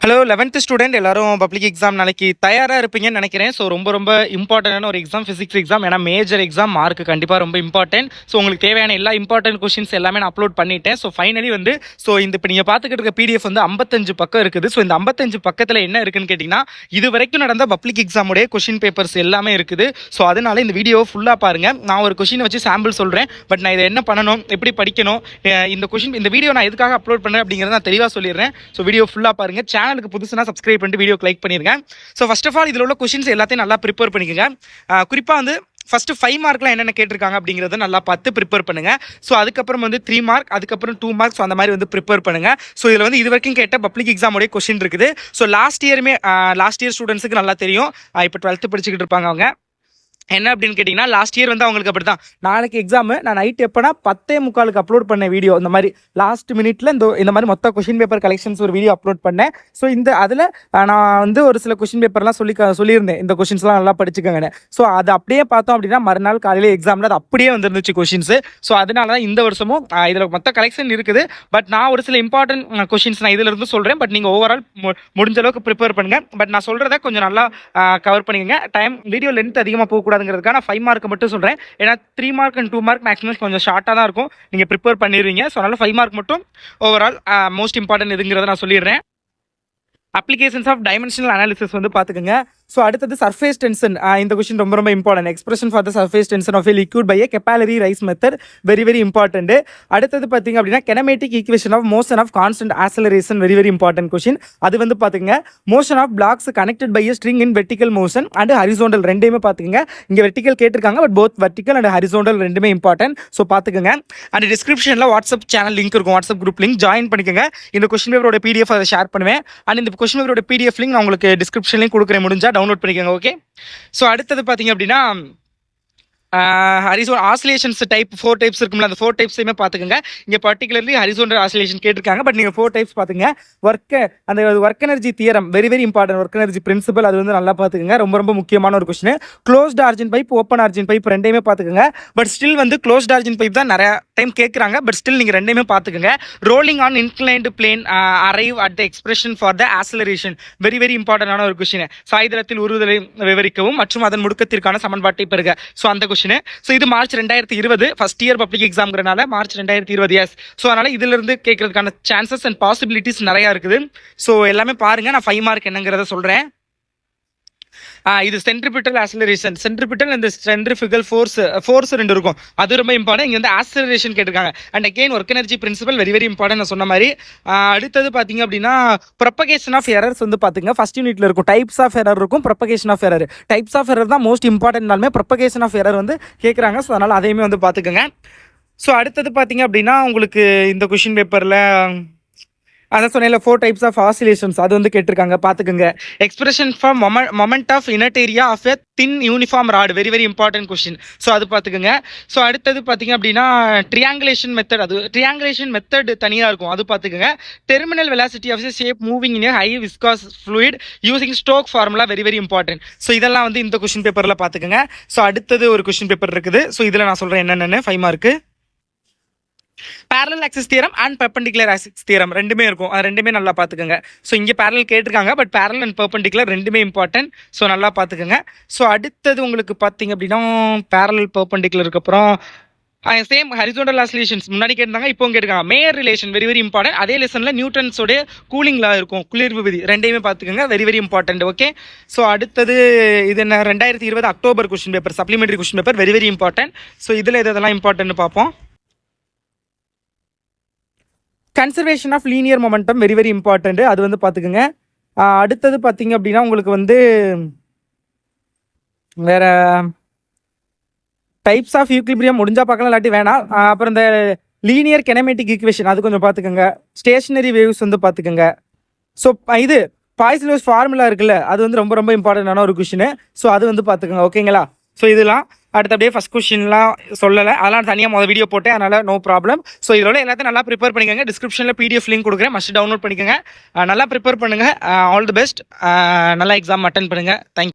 Hello 11th student எல்லாரும் public exam நாளைக்கு தயாராக இருப்பீங்கன்னு நினைக்கிறேன். ஸோ ரொம்ப இம்பார்ட்டண்டான ஒரு எக்ஸாம் ஃபிசிக்ஸ் எக்ஸாம். ஏன்னா மேஜர் எக்ஸாம் மார்க் கண்டிப்பாக ரொம்ப இம்பார்ட்டன்ட். ஸோ உங்களுக்கு தேவையான எல்லா இம்பார்ட்டன்ட் கொஷின்ஸ் எல்லாமே நான் அப்லோட் பண்ணிட்டேன். ஸோ ஃபைனலி இந்த இப்போ நீங்கள் பார்த்துக்கிட்டு இருக்க பிடிஎஃப் 55 பக்கம் இருக்குது. ஸோ இந்த 55 பக்கத்தில் என்ன இருக்குன்னு கேட்டிங்கன்னா, இது வரைக்கும் நடந்த பப்ளிக் எக்ஸாமுடைய கொஷின் பேப்பர்ஸ் எல்லாமே இருக்குது. ஸோ அதனால இந்த வீடியோவை ஃபுல்லாக பாருங்கள். நான் ஒரு கொஷினை வச்சு சாம்பிள் சொல்கிறேன். பட் நான் இதை என்ன பண்ணணும், எப்படி படிக்கணும், இந்த வீடியோ நான் எதுக்காக அப்லோட் பண்ணுறேன் அப்படிங்கிறத நான் தெளிவாக சொல்லிடுறேன். ஸோ வீடியோ ஃபுல்லாக பாருங்கள். சேனலுக்கு புதுசுனா சப்ஸ்கிரைப் பண்ணிட்டு வீடியோ லைக் பண்ணிருங்க. ஸோ ஃபர்ஸ்ட் ஆஃப் ஆல் இதில் உள்ள கொஷின்ஸ் எல்லாத்தையும் நல்லா ப்ரிப்பேர் பண்ணிக்கோங்க. குறிப்பாக ஃபர்ஸ்ட் 5 மார்க்லாம் என்னென்ன கேட்டிருக்காங்க அப்படிங்கிறத நல்லா பார்த்து ப்ரிப்பேர் பண்ணுங்க. ஸோ அதுக்கப்புறம் 3 மார்க், அதுக்கப்புறம் 2 மார்க்ஸ், அந்த மாதிரி ப்ரிப்பேர் பண்ணுங்க. ஸோ இதில் இது வரைக்கும் கேட்ட பப்ளிக் எக்ஸாமுடைய கொஷின் இருக்குது. ஸோ லாஸ்ட் இயர் ஸ்டூடெண்ட்ஸுக்கு நல்லா தெரியும். இப்போ 12th படிச்சுக்கிட்டு இருப்பாங்க. அவங்க என்ன அப்படின்னு கேட்டிங்கன்னா, லாஸ்ட் இயர் அவங்களுக்கு அப்படி தான். நாளைக்கு எக்ஸாமு நான் நைட் எப்போனா 10:45 அப்லோட் பண்ண வீடியோ, இந்த மாதிரி லாஸ்ட் மினிட்ல இந்த மாதிரி மொத்த கொஷின் பேப்பர் கலெக்ஷன்ஸ் ஒரு வீடியோ அப்லோட் பண்ணேன். ஸோ அதில் நான் ஒரு சில கொஷின் பேப்பர்லாம் சொல்லியிருந்தேன், இந்த கொஷின்ஸ்லாம் நல்லா படிச்சுக்கோங்கன்னு. ஸோ அது அப்படியே பார்த்தோம் அப்படின்னா மறுநாள் காலையில் எக்ஸாமில் அது அப்படியே வந்துருந்துச்சு கொஷின்ஸு. ஸோ அதனால தான் இந்த வருஷமும் இதில் மொத்த கலெக்ஷன் இருக்குது. பட் நான் ஒரு சில இம்பார்ட்டன்ட் கொஷின்ஸ் நான் இதில் இருந்து சொல்கிறேன். பட் நீங்கள் ஓவரால் முடிஞ்ச அளவுக்கு ப்ரிப்பேர் பண்ணுங்கள். பட் நான் சொல்கிறத கொஞ்சம் நல்லா கவர் பண்ணிக்கோங்க. வீடியோ லென்த் அதிகமாக போகக்கூடாது. நான் 5 மார்க் மட்டும் சொல்றேன். ஏன்னா 3 மார்க் அண்ட் 2 மார்க் மேக்ஸிமம் கொஞ்சம் ஷார்ட்டாக தான் இருக்கும். நீங்க ப்ரிப்பேர் பண்ணிடுவீங்க. ஸோ அதனால 5 மார்க் மட்டும் ஓவரால் மோஸ்ட் இம்பார்ட்டன்ட் எதுங்கிறத நான் சொல்லிடுறேன். அப்ளிகேஷன்ஸ் ஆஃப் டைமென்ஷனல் அனாலிசிஸ் பார்த்துக்கோங்க. ஸோ அடுத்தது சர்ஃபேஸ் டென்ஷன். இந்த கொஸ்டின் ரொம்ப important. Expression for the surface tension of a liquid by a capillary rise method, very important. அடுத்தது பார்த்தீங்க அப்படின்னா kinematic equation of motion of constant acceleration, very important question. அது பார்த்துங்க. Motion of blocks connected by a string in vertical motion and horizontal, ரெண்டையுமே பார்த்துக்கங்க. இங்கே vertical கேட்டிருக்காங்க, but both vertical and horizontal ரெண்டுமே இம்பார்ட்டன்ட். ஸோ பார்த்துக்கங்க. அண்ட் டிஸ்கிரிப்ஷனில் WhatsApp channel link இருக்கும், வாட்ஸ்அப் குரூப் லிங்க் ஜாயின் பண்ணிக்கோங்க. இந்த கொஸ்டின் பேப்பரோட பிடிஎஃப் அதை ஷேர் பண்ணுவேன். அண்ட் இந்த கொஸ்டின் பேப்பரோட பிடிஎஃப் லிங்க் நான் உங்களுக்கு டிஸ்கிரிப்ஷன்லையும் கொடுக்குறேன், முடிஞ்சா டவுன்லோட் பண்ணிக்கோங்க. ஓகே. ஸோ அடுத்தது பார்த்தீங்க அப்படின்னா ஆசிலேஷன்ஸ் டைப் 4 டைப்ஸ் இருக்கும்ல, அந்த 4 டைப்ஸையுமே பார்த்துக்கோங்க. இங்கே பர்டிகுலர்லி ஹரிசோண்டல் ஆசிலேஷன் கேட்டிருக்காங்க. பட் நீங்கள் 4 டைப்ஸ் பார்த்துங்க. Work energy theorem, very important. Work energy principle, அது நல்லா பார்த்துக்கோங்க. ரொம்ப முக்கியமான ஒரு question. Closed organ pipe, open organ pipe ரெண்டையுமே பார்த்துக்கோங்க. But still closed organ pipe தான் நிறைய டைம் கேட்குறாங்க. பட் ஸ்டில் நீங்கள் ரெண்டையுமே பார்த்துக்கோங்க. Rolling on inclined plane arrive at the expression for the acceleration, very இம்பார்ட்டன்டான ஒரு கொஸ்டின். சாய்தளத்தில் உருவதலை விவரிக்கவும் மற்றும் அதன் முடுக்கத்திற்கான சமன்பாட்டை பெறுக. ஸோ அந்த கொஸ்டின். ஸோ இது மார்ச் 2020 ஃபர்ஸ்ட் இயர் பப்ளிக் எக்ஸாம்ங்கிறனால மார்ச் 2020. எஸ். ஸோ அதனால இதுல இருந்து கேட்கறதுக்கான சான்சஸ் அண்ட் பாசிபிலிட்டிஸ் நிறைய இருக்குது. ஸோ எல்லாமே பாருங்க. நான் 5 மார்க் என்னங்கிறத சொல்றேன். இது centripetal acceleration, centripetal and centrifugal force ரெண்டு இருக்கும். அது ரொம்ப இம்பார்ட்டன்ட். இங்கே ஆக்சலரேஷன் கேட்டிருக்காங்க. And again work energy principle, very important. நான் சொன்ன மாதிரி அடுத்தது பார்த்தீங்க அப்படின்னா ப்ரொபகேஷன் ஆஃப் எரர்ஸ் பார்த்துங்க. ஃபர்ஸ்ட் யூனிட்ல இருக்கும் டைப்ஸ் ஆஃப் எரர் இருக்கும், propagation of error. Types of error தான் மோஸ்ட் இம்பார்ட்டன்ட்னாலுமே ப்ரொபகேஷன் ஆஃப் எரர் கேட்குறாங்க. ஸோ அதனால அதையுமே பார்த்துக்கோங்க. ஸோ அடுத்தது பார்த்தீங்க அப்படின்னா உங்களுக்கு இந்த கொஷின் பேப்பரில் அதான் சொன்னேன்ல 4 டைப்ஸ் ஆஃப் ஆசிலேஷன்ஸ், அது கேட்டிருக்காங்க, பார்த்துக்கோங்க. எக்ஸ்பிரஷன் ஃபார் மொமெண்ட் ஆஃப் இனட் ஏரியா of a thin uniform rod, very important question. So அது பார்த்துக்கோங்க. ஸோ அடுத்தது பார்த்தீங்க அப்படின்னா ட்ரியாங்குலேஷன் மெத்தட், அது ட்ரியாங்குலேஷன் மெத்தட் தனியாக இருக்கும், அது பார்த்துக்கோங்க. Terminal velocity of shape moving in high viscous fluid using stoke formula, very important. So இதெல்லாம் இந்த கொஸ்டின் பேப்பரில் பார்த்துக்கோங்க. ஸோ அடுத்தது ஒரு கொஸ்டின் பேப்பர் இருக்குது. ஸோ இதில் நான் சொல்கிறேன் என்னென்னு. 5 mark parallel axis theorem and perpendicular axis theorem ரெண்டுமே இருக்கும். அது ரெண்டுமே நல்லா பார்த்துக்கோங்க. ஸோ இங்கே parallel கேட்டிருக்காங்க, பட் parallel and perpendicular ரெண்டுமே இம்பார்ட்டன்ட். ஸோ நல்லா பார்த்துக்கோங்க. ஸோ அடுத்தது உங்களுக்கு பார்த்தீங்க அப்படின்னா parallel perpendicular அப்புறம் சேம் ஹரிசோண்டல் ஆசிலேஷன்ஸ் முன்னாடி கேட்டிருந்தாங்க, இப்போ கேட்டிருக்காங்க. Mayor relation, very important. அதே லெசனில் நியூட்டன்ஸோட கூலிங் லா இருக்கும், குளிர்வு விதி, ரெண்டையுமே பார்த்துக்கோங்க. Very important. ஓகே. ஸோ அடுத்தது இது என்ன, 2020 October question paper, supplementary question paper, very important. So இதில் இதெல்லாம் இம்பார்ட்டன்ட் பார்ப்போம். Conservation of linear momentum, very important. அது பார்த்துக்குங்க. அடுத்தது பார்த்தீங்க அப்படின்னா உங்களுக்கு வேற டைப்ஸ் ஆஃப் ஈக்லிபிரியம் முடிஞ்சா பார்க்கலாம், இல்லாட்டி வேணாம். அப்புறம் இந்த லீனியர் கெனமேட்டிக் ஈக்குவேஷன், அது கொஞ்சம் பார்த்துக்கோங்க. ஸ்டேஷனரி வேவ்ஸ் பார்த்துக்கோங்க. ஸோ இது பாய்சன் ஃபார்முலா இருக்குல்ல, அது ரொம்ப இம்பார்ட்டன்டான ஒரு கொஷின். ஸோ அது பார்த்துக்கோங்க. ஓகேங்களா. ஸோ இதெல்லாம் அடுத்தபடியே ஃபஸ்ட் கொஸ்டின்லாம் சொல்லலை, அதெல்லாம் தனியாக முதல் வீடியோ போட்டேன், அதனால் நோ ப்ராப்ளம். ஸோ இதோட எல்லாத்தையும் நல்லா ப்ரிப்பேர் பண்ணிக்கோங்க. டிஸ்கிரிப்ஷனில் பிடிஎஃப் லிங்க் கொடுக்குறேன், மஸ்ட் டவுன்லோட் பண்ணிக்கோங்க. நல்லா ப்ரிப்பேர் பண்ணுங்கள். All the best. நல்லா எக்ஸாம் அட்டன் பண்ணுங்கள். தேங்க்யூ.